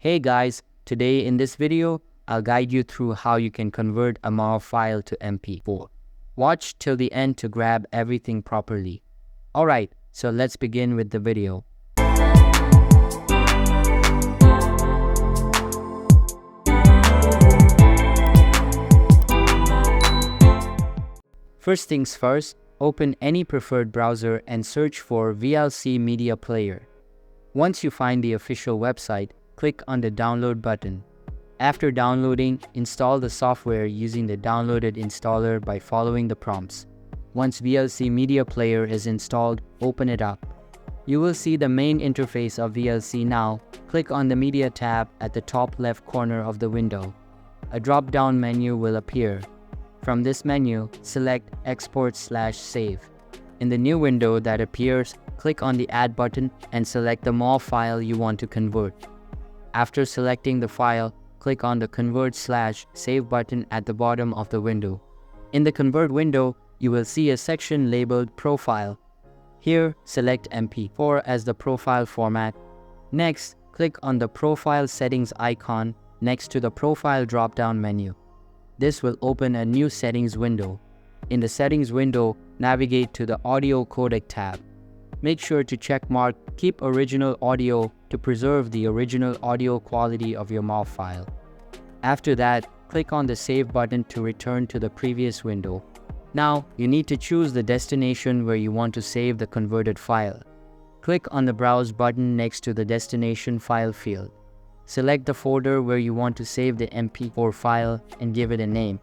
Hey guys, today in this video, I'll guide you through how you can convert a MOV file to MP4. Watch till the end to grab everything properly. Alright, so let's begin with the video. First things first, open any preferred browser and search for VLC Media Player. Once you find the official website, click on the download button. After downloading, install the software using the downloaded installer by following the prompts. Once VLC Media Player is installed, open it up. You will see the main interface of VLC now. Click on the Media tab at the top left corner of the window. A drop-down menu will appear. From this menu, select Export/Save. In the new window that appears, click on the Add button and select the MOV file you want to convert. After selecting the file, click on the Convert/Save button at the bottom of the window. In the Convert window, you will see a section labeled Profile. Here, select MP4 as the profile format. Next, click on the Profile Settings icon next to the Profile drop-down menu. This will open a new settings window. In the settings window, navigate to the Audio Codec tab. Make sure to checkmark Keep Original Audio to preserve the original audio quality of your MOV file. After that, click on the Save button to return to the previous window. Now, you need to choose the destination where you want to save the converted file. Click on the Browse button next to the Destination File field. Select the folder where you want to save the MP4 file and give it a name.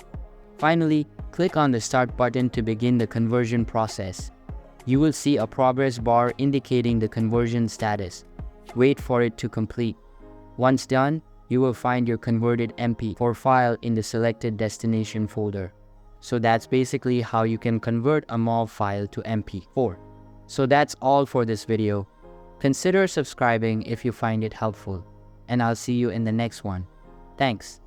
Finally, click on the Start button to begin the conversion process. You will see a progress bar indicating the conversion status. Wait for it to complete. Once done, you will find your converted MP4 file in the selected destination folder. So that's basically how you can convert a MOV file to MP4. So that's all for this video. Consider subscribing if you find it helpful. And I'll see you in the next one. Thanks.